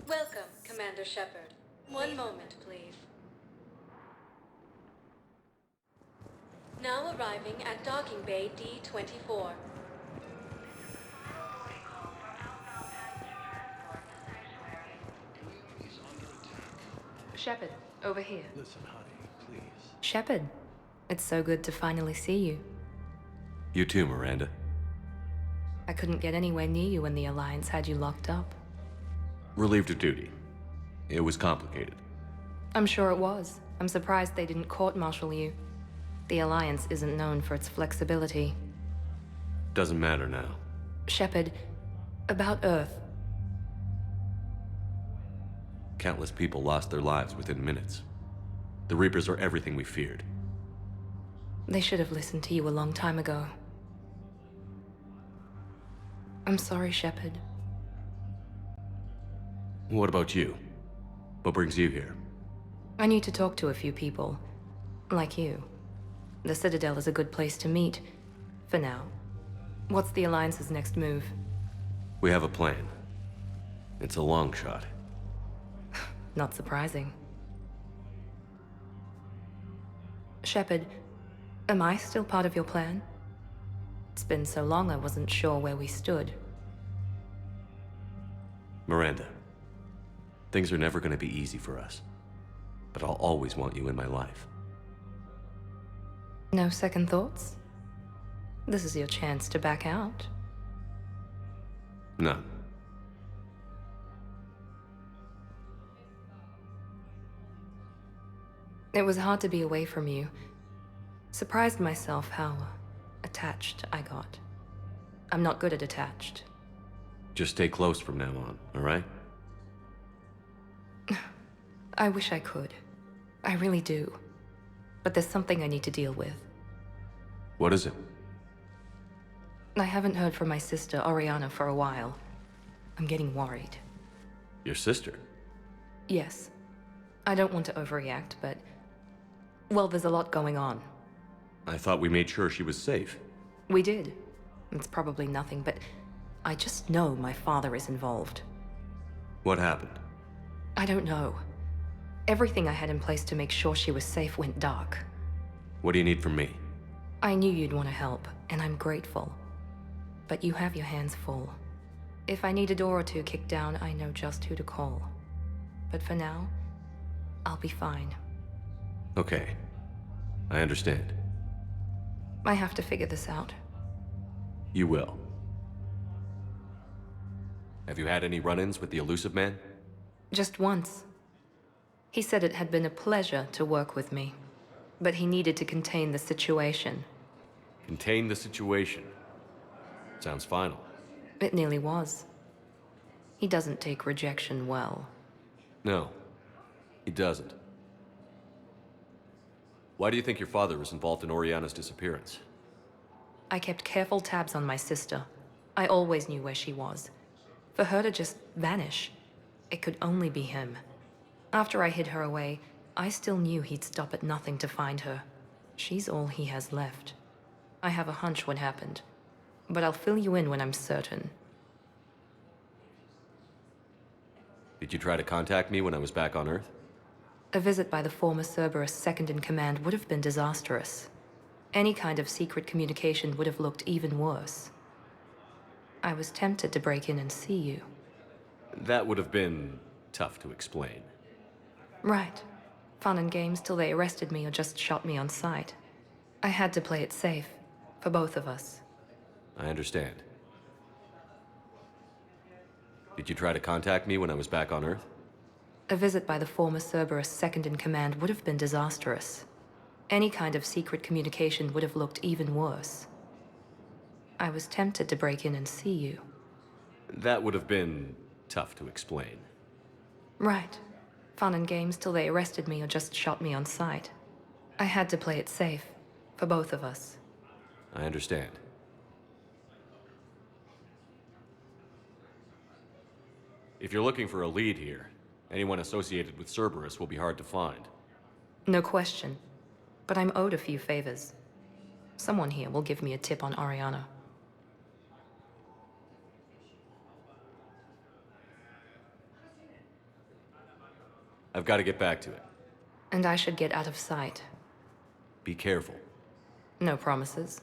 Welcome, Commander Shepard. One moment, please. Now arriving at Docking Bay D-24. Shepard, over here. Listen, honey, please. Shepard, it's so good to finally see you. You too, Miranda. I couldn't get anywhere near you when the Alliance had you locked up. Relieved of duty. It was complicated. I'm sure it was. I'm surprised they didn't court-martial you. The Alliance isn't known for its flexibility. Doesn't matter now. Shepard, about Earth. Countless people lost their lives within minutes. The Reapers are everything we feared. They should have listened to you a long time ago. I'm sorry, Shepard. What about you? What brings you here? I need to talk to a few people. Like you. The Citadel is a good place to meet. For now. What's the Alliance's next move? We have a plan. It's a long shot. Not surprising. Shepard, am I still part of your plan? It's been so long I wasn't sure where we stood. Miranda, things are never going to be easy for us. But I'll always want you in my life. No second thoughts? This is your chance to back out. None. It was hard to be away from you. Surprised myself how attached I got. I'm not good at attached. Just stay close from now on, all right? I wish I could. I really do. But there's something I need to deal with. What is it? I haven't heard from my sister, Oriana, for a while. I'm getting worried. Your sister? Yes. I don't want to overreact, but... well, there's a lot going on. I thought we made sure she was safe. We did. It's probably nothing, but I just know my father is involved. What happened? I don't know. Everything I had in place to make sure she was safe went dark. What do you need from me? I knew you'd want to help, and I'm grateful. But you have your hands full. If I need a door or two kicked down, I know just who to call. But for now, I'll be fine. Okay. I understand. I have to figure this out. You will. Have you had any run-ins with the Elusive Man? Just once. He said it had been a pleasure to work with me, but he needed to contain the situation. Contain the situation. Sounds final. It nearly was. He doesn't take rejection well. No, he doesn't. Why do you think your father was involved in Oriana's disappearance? I kept careful tabs on my sister. I always knew where she was. For her to just vanish, it could only be him. After I hid her away, I still knew he'd stop at nothing to find her. She's all he has left. I have a hunch what happened, but I'll fill you in when I'm certain. Did you try to contact me when I was back on Earth? A visit by the former Cerberus second-in-command would have been disastrous. Any kind of secret communication would have looked even worse. I was tempted to break in and see you. That would have been tough to explain. Right. Fun and games till they arrested me or just shot me on sight. I had to play it safe, for both of us. I understand. Did you try to contact me when I was back on Earth? A visit by the former Cerberus second-in-command would have been disastrous. Any kind of secret communication would have looked even worse. I was tempted to break in and see you. That would have been tough to explain. Right. Fun and games till they arrested me or just shot me on sight. I had to play it safe, for both of us. I understand. If you're looking for a lead here, anyone associated with Cerberus will be hard to find. No question. But I'm owed a few favors. Someone here will give me a tip on Ariana. I've got to get back to it. And I should get out of sight. Be careful. No promises.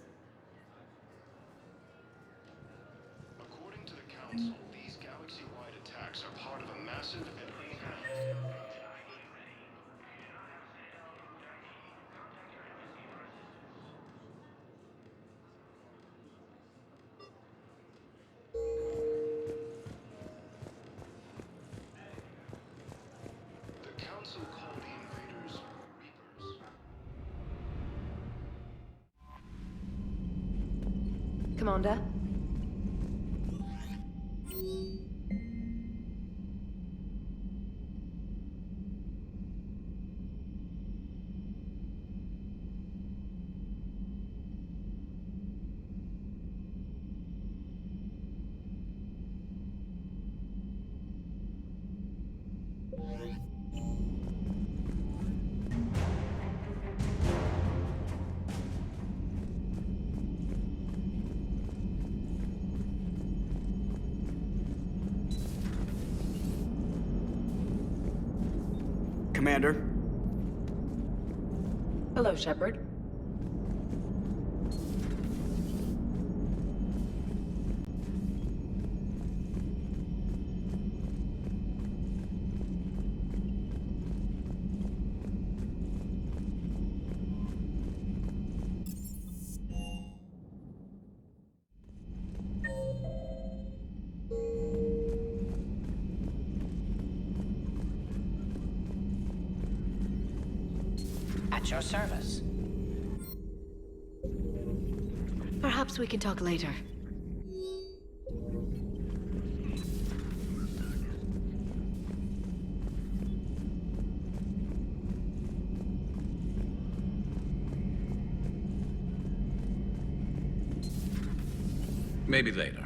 According to the Council, these galaxy-wide attacks are part of a massive The Council called the invaders Reapers. Commander? Commander? Hello, Shepard. At your service. Perhaps we can talk later. Maybe later.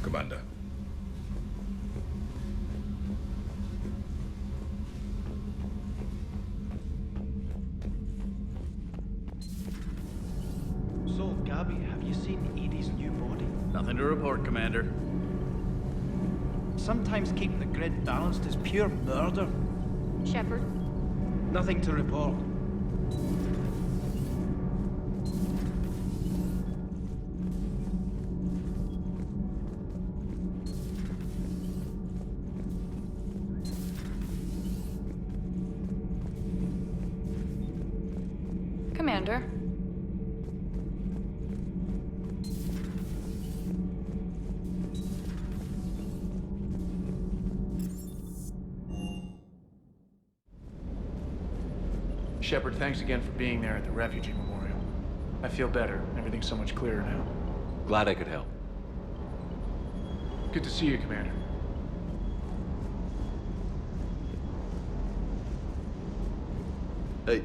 Commander. So, Gabby, have you seen Edie's new body? Nothing to report, Commander. Sometimes keeping the grid balanced is pure murder. Shepard? Nothing to report. Commander? Shepard, thanks again for being there at the refugee memorial. I feel better. Everything's so much clearer now. Glad I could help. Good to see you, Commander. Hey.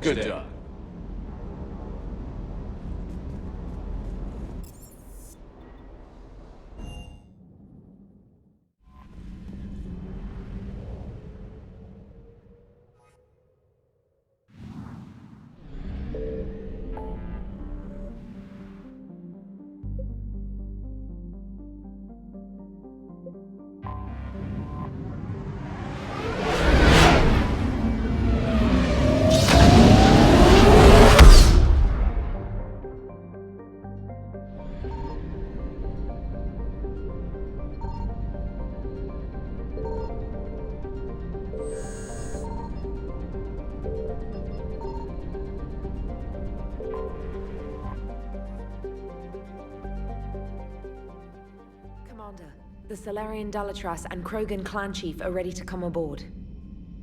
Good job. Commander, the Solarian Dalatras and Krogan clan chief are ready to come aboard.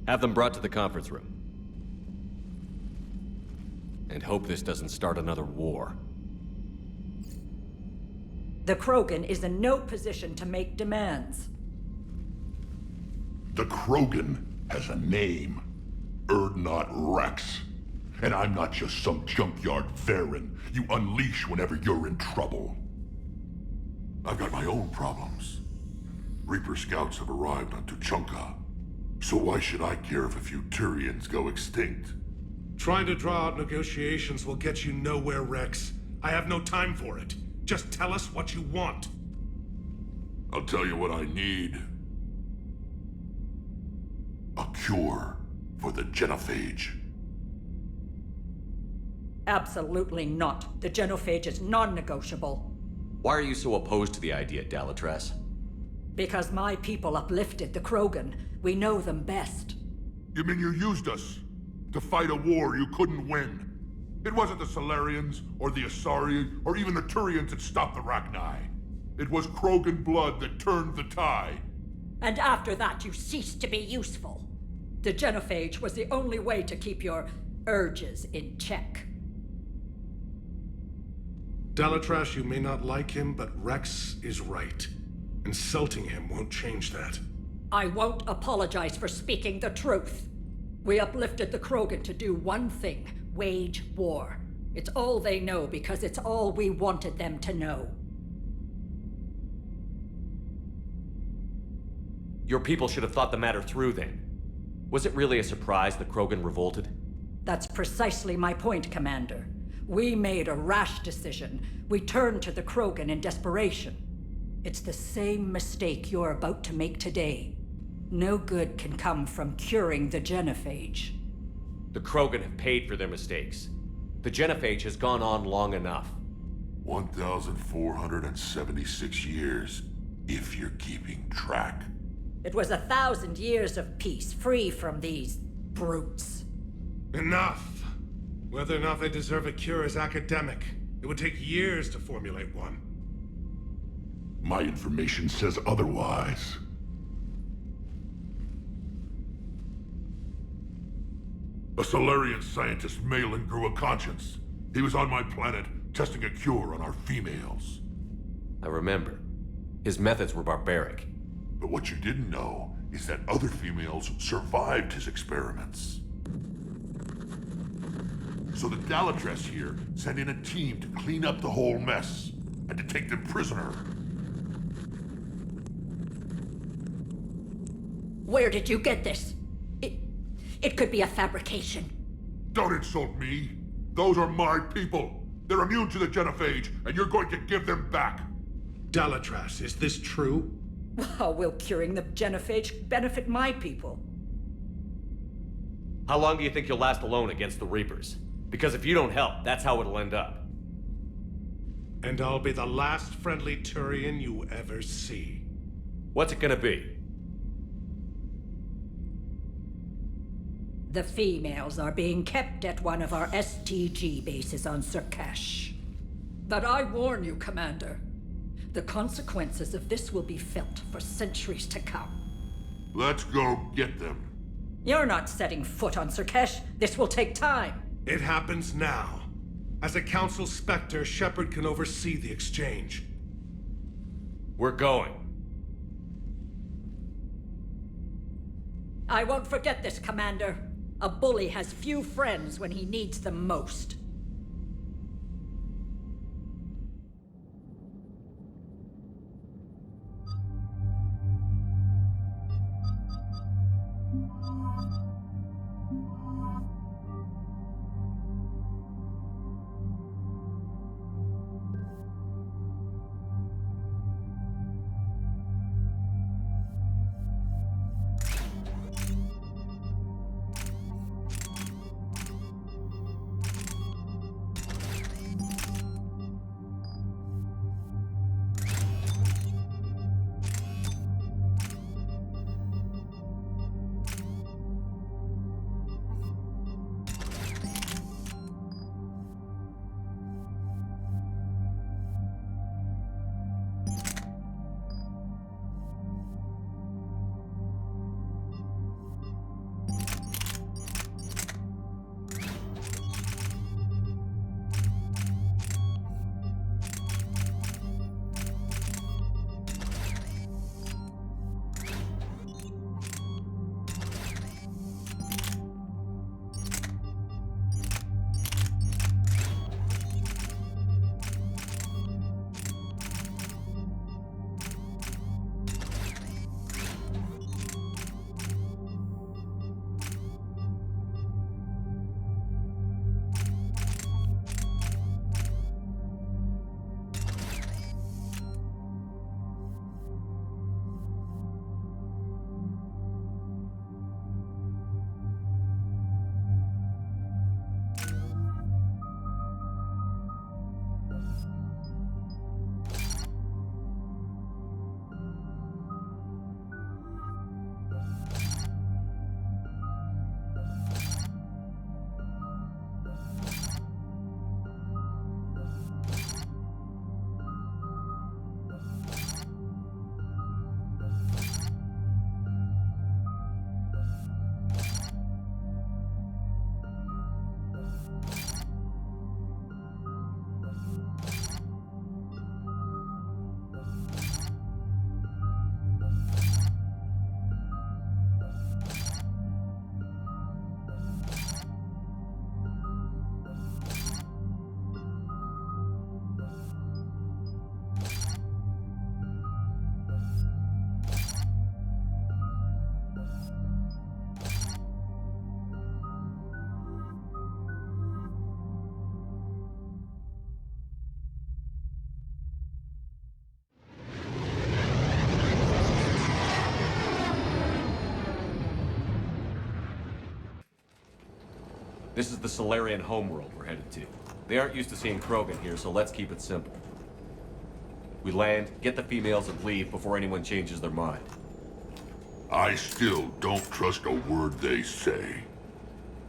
Have them brought to the conference room. And hope this doesn't start another war. The Krogan is in no position to make demands. The Krogan has a name. Urdnot Rex. And I'm not just some junkyard Varen you unleash whenever you're in trouble. I've got my own problems. Reaper scouts have arrived on Tuchanka. So why should I care if a few Turians go extinct? Trying to draw out negotiations will get you nowhere, Rex. I have no time for it. Just tell us what you want. I'll tell you what I need. A cure for the genophage. Absolutely not. The genophage is non-negotiable. Why are you so opposed to the idea, Dalatras? Because my people uplifted the Krogan. We know them best. You mean you used us to fight a war you couldn't win? It wasn't the Solarians, or the Asari, or even the Turians that stopped the Rachni. It was Krogan blood that turned the tide. And after that, you ceased to be useful. The genophage was the only way to keep your urges in check. Dalatras, you may not like him, but Rex is right. Insulting him won't change that. I won't apologize for speaking the truth. We uplifted the Krogan to do one thing: wage war. It's all they know because it's all we wanted them to know. Your people should have thought the matter through then. Was it really a surprise the Krogan revolted? That's precisely my point, Commander. We made a rash decision. We turned to the Krogan in desperation. It's the same mistake you're about to make today. No good can come from curing the genophage. The Krogan have paid for their mistakes. The genophage has gone on long enough. 1,476 years, if you're keeping track. It was 1,000 years of peace, free from these brutes. Enough! Whether or not they deserve a cure is academic. It would take years to formulate one. My information says otherwise. A Solarian scientist, Malin, grew a conscience. He was on my planet, testing a cure on our females. I remember. His methods were barbaric. But what you didn't know is that other females survived his experiments. So the Dalatras here sent in a team to clean up the whole mess, and to take them prisoner. Where did you get this? It could be a fabrication. Don't insult me. Those are my people. They're immune to the genophage, and you're going to give them back. Dalatras, is this true? How will curing the genophage benefit my people? How long do you think you'll last alone against the Reapers? Because if you don't help, that's how it'll end up. And I'll be the last friendly Turian you ever see. What's it gonna be? The females are being kept at one of our STG bases on Surkash. But I warn you, Commander, the consequences of this will be felt for centuries to come. Let's go get them. You're not setting foot on Surkash. This will take time. It happens now. As a Council Spectre, Shepard can oversee the exchange. We're going. I won't forget this, Commander. A bully has few friends when he needs them most. This is the Solarian homeworld we're headed to. They aren't used to seeing Krogan here, so let's keep it simple. We land, get the females, and leave before anyone changes their mind. I still don't trust a word they say.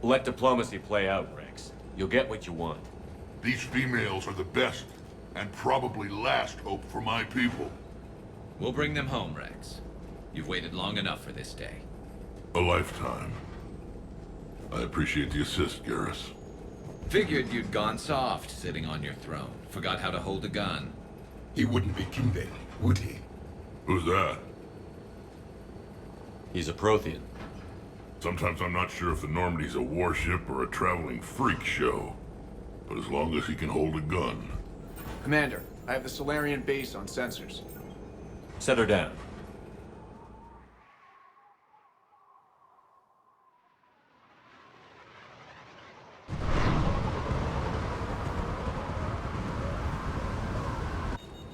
Let diplomacy play out, Rex. You'll get what you want. These females are the best, and probably last hope for my people. We'll bring them home, Rex. You've waited long enough for this day. A lifetime. I appreciate the assist, Garrus. Figured you'd gone soft, sitting on your throne. Forgot how to hold a gun. He wouldn't be king then, would he? Who's that? He's a Prothean. Sometimes I'm not sure if the Normandy's a warship or a traveling freak show. But as long as he can hold a gun. Commander, I have the Solarian base on sensors. Set her down.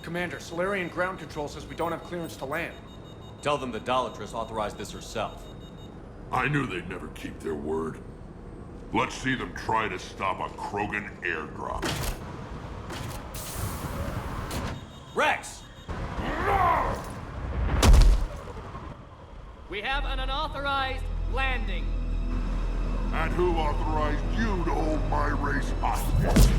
Commander, Solarian ground control says we don't have clearance to land. Tell them the Dalatrass authorized this herself. I knew they'd never keep their word. Let's see them try to stop a Krogan airdrop. Rex! We have an unauthorized landing. And who authorized you to hold my race hostage?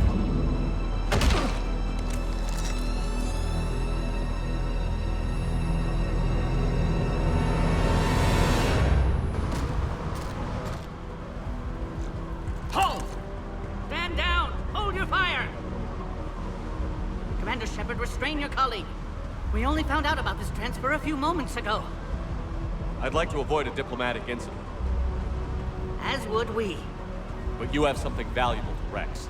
Hold! Stand down! Hold your fire! Commander Shepard, restrain your colleague. We only found out about this transfer a few moments ago. I'd like to avoid a diplomatic incident. As would we. But you have something valuable to Rex.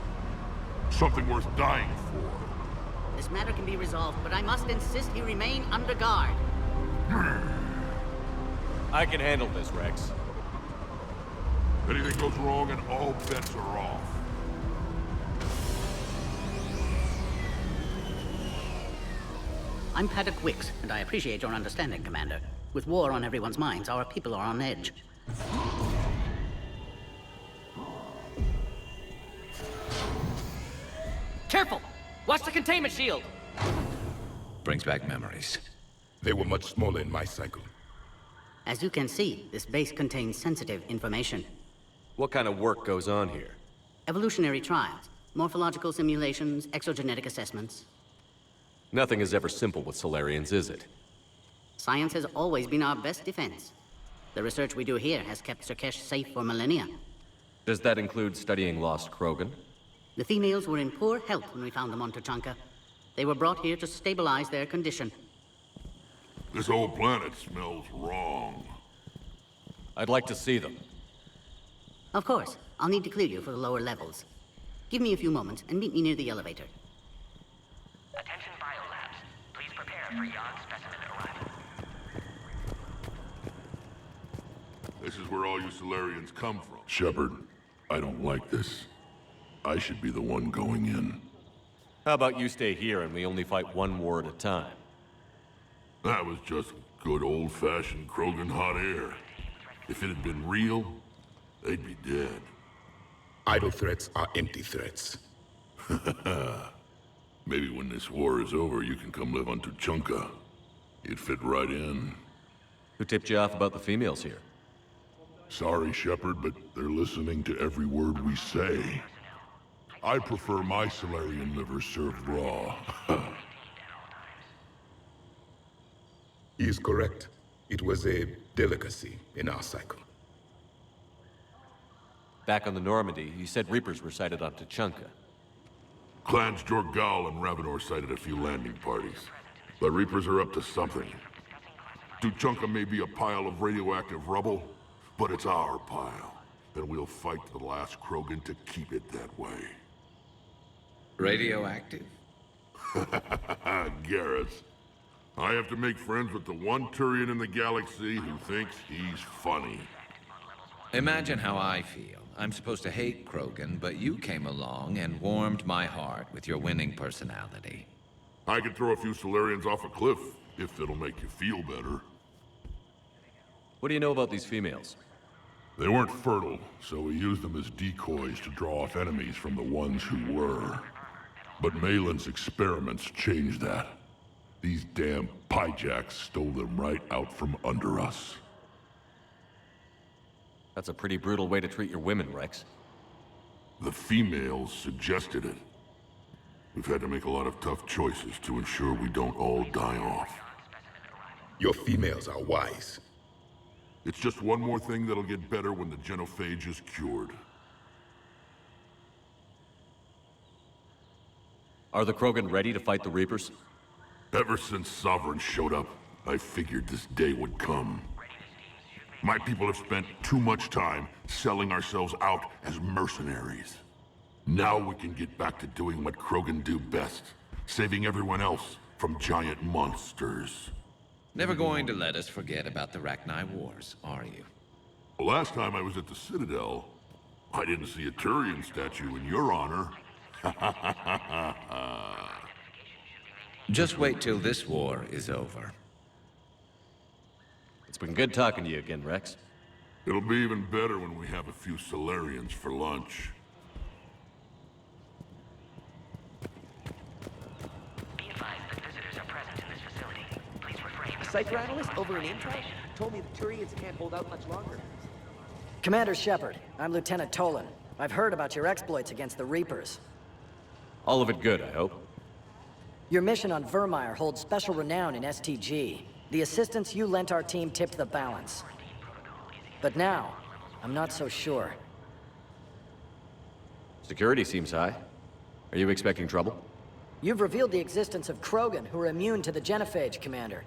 Something worth dying for. This matter can be resolved, but I must insist he remain under guard. I can handle this, Rex. Anything goes wrong and all bets are off. I'm Paddock Wicks, and I appreciate your understanding, Commander. With war on everyone's minds, our people are on edge. Careful! Watch the containment shield! Brings back memories. They were much smaller in my cycle. As you can see, this base contains sensitive information. What kind of work goes on here? Evolutionary trials, morphological simulations, exogenetic assessments. Nothing is ever simple with Solarians, is it? Science has always been our best defense. The research we do here has kept Sirkesh safe for millennia. Does that include studying lost Krogan? The females were in poor health when we found them on Tuchanka. They were brought here to stabilize their condition. This whole planet smells wrong. I'd like to see them. Of course. I'll need to clear you for the lower levels. Give me a few moments and meet me near the elevator. Attention biolabs. Please prepare for yon specimen arrival. This is where all you Solarians come from. Shepard, I don't like this. I should be the one going in. How about you stay here and we only fight one war at a time? That was just good old-fashioned Krogan hot air. If it had been real, they'd be dead. Idle threats are empty threats. Maybe when this war is over, you can come live on Tuchanka. You'd fit right in. Who tipped you off about the females here? Sorry, Shepard, but they're listening to every word we say. I prefer my Solarian liver served raw. He is correct. It was a delicacy in our cycle. Back on the Normandy, you said Reapers were sighted on Tuchanka. Clans Jorgal and Ravenor sighted a few landing parties. The Reapers are up to something. Tuchanka may be a pile of radioactive rubble, but it's our pile. And we'll fight to the last Krogan to keep it that way. Radioactive? Garrus. I have to make friends with the one Turian in the galaxy who thinks he's funny. Imagine how I feel. I'm supposed to hate Krogan, but you came along and warmed my heart with your winning personality. I could throw a few Solarians off a cliff, if it'll make you feel better. What do you know about these females? They weren't fertile, so we used them as decoys to draw off enemies from the ones who were. But Malin's experiments changed that. These damn Pyjaks stole them right out from under us. That's a pretty brutal way to treat your women, Rex. The females suggested it. We've had to make a lot of tough choices to ensure we don't all die off. Your females are wise. It's just one more thing that'll get better when the genophage is cured. Are the Krogan ready to fight the Reapers? Ever since Sovereign showed up, I figured this day would come. My people have spent too much time selling ourselves out as mercenaries. Now we can get back to doing what Krogan do best, saving everyone else from giant monsters. Never going to let us forget about the Rachni Wars, are you? Last time I was at the Citadel, I didn't see a Turian statue in your honor. Just wait till this war is over. It's been good talking to you again, Rex. It'll be even better when we have a few Solarians for lunch. Be advised that visitors are present in this facility. Please refrain from... A psycho analyst over in Intel told me the Turians can't hold out much longer. Commander Shepard, I'm Lieutenant Tolan. I've heard about your exploits against the Reapers. All of it good, I hope. Your mission on Vermeer holds special renown in STG. The assistance you lent our team tipped the balance. But now, I'm not so sure. Security seems high. Are you expecting trouble? You've revealed the existence of Krogan who are immune to the genophage, Commander.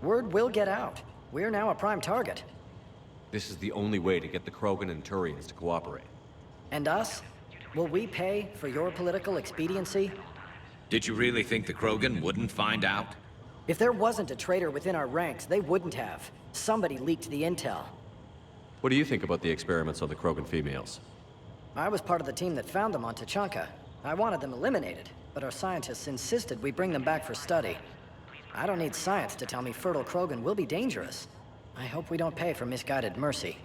Word will get out. We're now a prime target. This is the only way to get the Krogan and Turians to cooperate. And us? Will we pay for your political expediency? Did you really think the Krogan wouldn't find out? If there wasn't a traitor within our ranks, they wouldn't have. Somebody leaked the intel. What do you think about the experiments on the Krogan females? I was part of the team that found them on Tachanka. I wanted them eliminated, but our scientists insisted we bring them back for study. I don't need science to tell me fertile Krogan will be dangerous. I hope we don't pay for misguided mercy.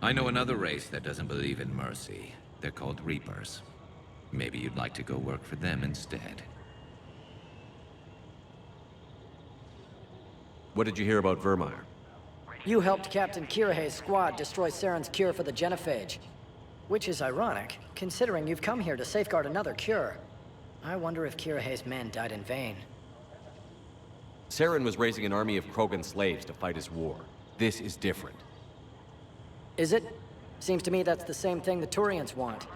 I know another race that doesn't believe in mercy. They're called Reapers. Maybe you'd like to go work for them instead. What did you hear about Vermeer? You helped Captain Kirihei's squad destroy Saren's cure for the genophage. Which is ironic, considering you've come here to safeguard another cure. I wonder if Kirihei's men died in vain. Saren was raising an army of Krogan slaves to fight his war. This is different. Is it? Seems to me that's the same thing the Turians want.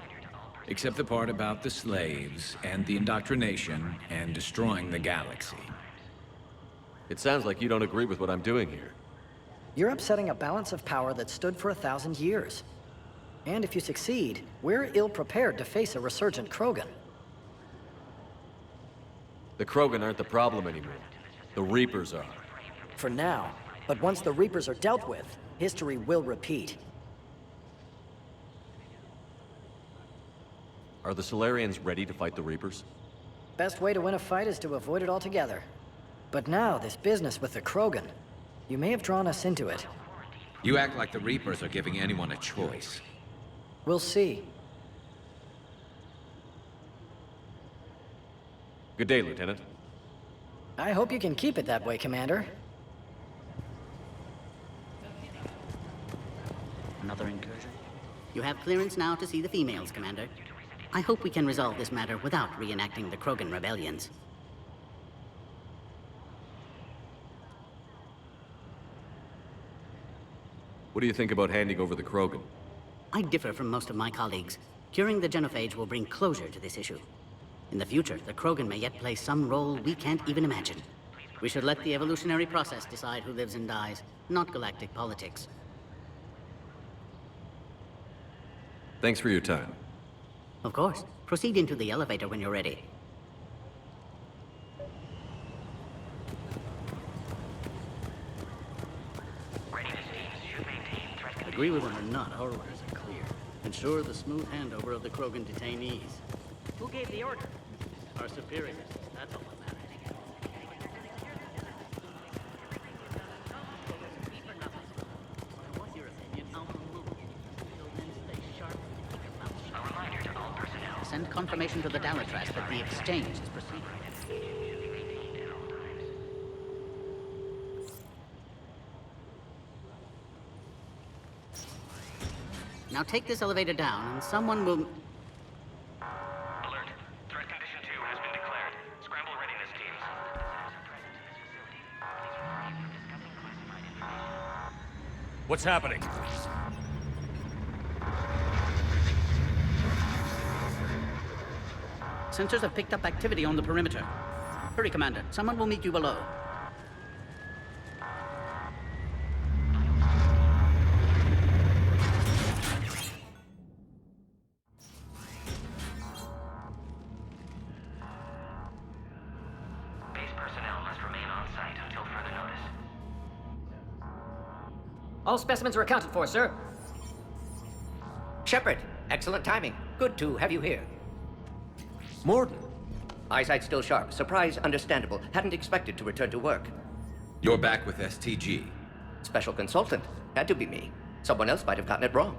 Except the part about the slaves, and the indoctrination, and destroying the galaxy. It sounds like you don't agree with what I'm doing here. You're upsetting a balance of power that stood for 1,000 years. And if you succeed, we're ill-prepared to face a resurgent Krogan. The Krogan aren't the problem anymore. The Reapers are. For now. But once the Reapers are dealt with, history will repeat. Are the Solarians ready to fight the Reapers? Best way to win a fight is to avoid it altogether. But now, this business with the Krogan. You may have drawn us into it. You act like the Reapers are giving anyone a choice. We'll see. Good day, Lieutenant. I hope you can keep it that way, Commander. Another incursion? You have clearance now to see the females, Commander. I hope we can resolve this matter without reenacting the Krogan rebellions. What do you think about handing over the Krogan? I differ from most of my colleagues. Curing the genophage will bring closure to this issue. In the future, the Krogan may yet play some role we can't even imagine. We should let the evolutionary process decide who lives and dies, not galactic politics. Thanks for your time. Of course. Proceed into the elevator when you're ready. Agree with them or not, our orders are clear. Ensure the smooth handover of the Krogan detainees. Who gave the order? Our superiors. That's all that matters. Send confirmation to the Dalatras that the exchange is proceeding. Now take this elevator down, and someone will... Alert. Threat condition 2 has been declared. Scramble readiness teams. What's happening? Sensors have picked up activity on the perimeter. Hurry, Commander. Someone will meet you below. Base personnel must remain on site until further notice. All specimens are accounted for, sir. Shepard, excellent timing. Good to have you here. Morden. Eyesight still sharp. Surprise understandable. Hadn't expected to return to work. You're back with STG. Special consultant. Had to be me. Someone else might have gotten it wrong.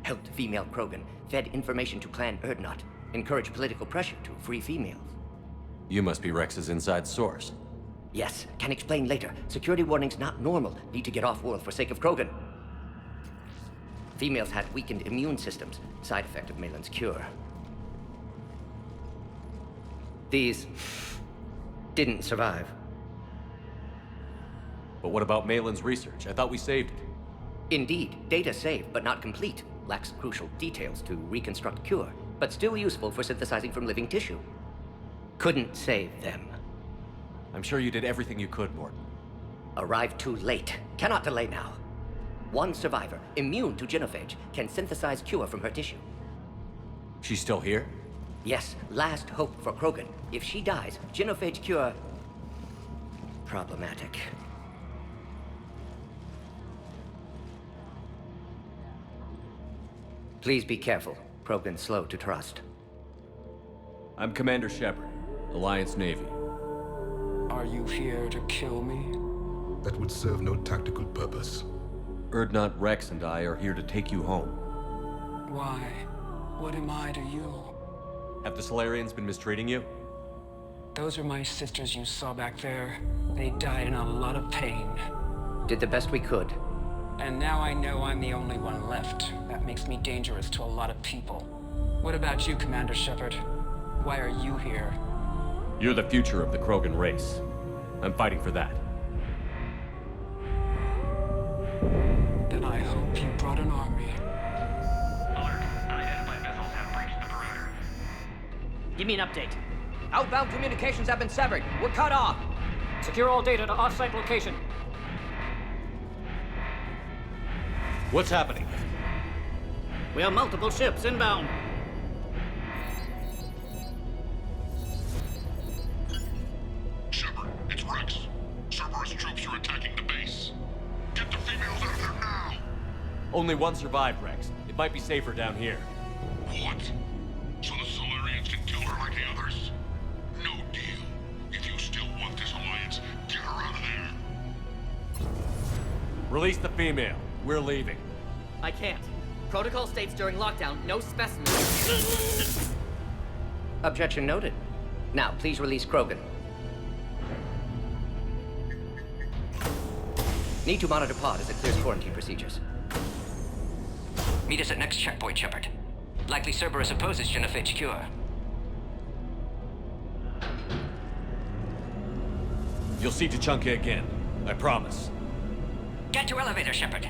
Helped female Krogan. Fed information to Clan Erdnot. Encouraged political pressure to free females. You must be Rex's inside source. Yes, can explain later. Security warnings not normal. Need to get off-world for sake of Krogan. Females had weakened immune systems. Side effect of Malin's cure. These didn't survive. But what about Malin's research? I thought we saved it. Indeed, data saved, but not complete. Lacks crucial details to reconstruct cure, but still useful for synthesizing from living tissue. Couldn't save them. I'm sure you did everything you could, Morden. Arrived too late. Cannot delay now. One survivor, immune to genophage, can synthesize cure from her tissue. She's still here? Yes, last hope for Krogan. If she dies, genophage cure... problematic. Please be careful. Krogan's slow to trust. I'm Commander Shepard, Alliance Navy. Are you here to kill me? That would serve no tactical purpose. Urdnot, Rex, and I are here to take you home. Why? What am I to you? Have the Solarians been mistreating you? Those are my sisters you saw back there. They died in a lot of pain. Did the best we could. And now I know I'm the only one left. That makes me dangerous to a lot of people. What about you, Commander Shepard? Why are you here? You're the future of the Krogan race. I'm fighting for that. Then I hope you brought an army. Alert. Unidentified vessels have breached the perimeter. Give me an update. Outbound communications have been severed. We're cut off. Secure all data to off-site location. What's happening? We have multiple ships inbound. Shepard, it's Rex. Cerberus troops are attacking the base. Get the females out of there now! Only one survived, Rex. It might be safer down here. What? So the Solarians can kill her like the others? No deal. If you still want this alliance, get her out of there. Release the female. We're leaving. I can't. Protocol states during lockdown, no specimens. Objection noted. Now, please release Krogan. Need to monitor pod as it clears quarantine procedures. Meet us at next checkpoint, Shepard. Likely Cerberus opposes genophage cure. You'll see Tachanka again. I promise. Get to elevator, Shepard.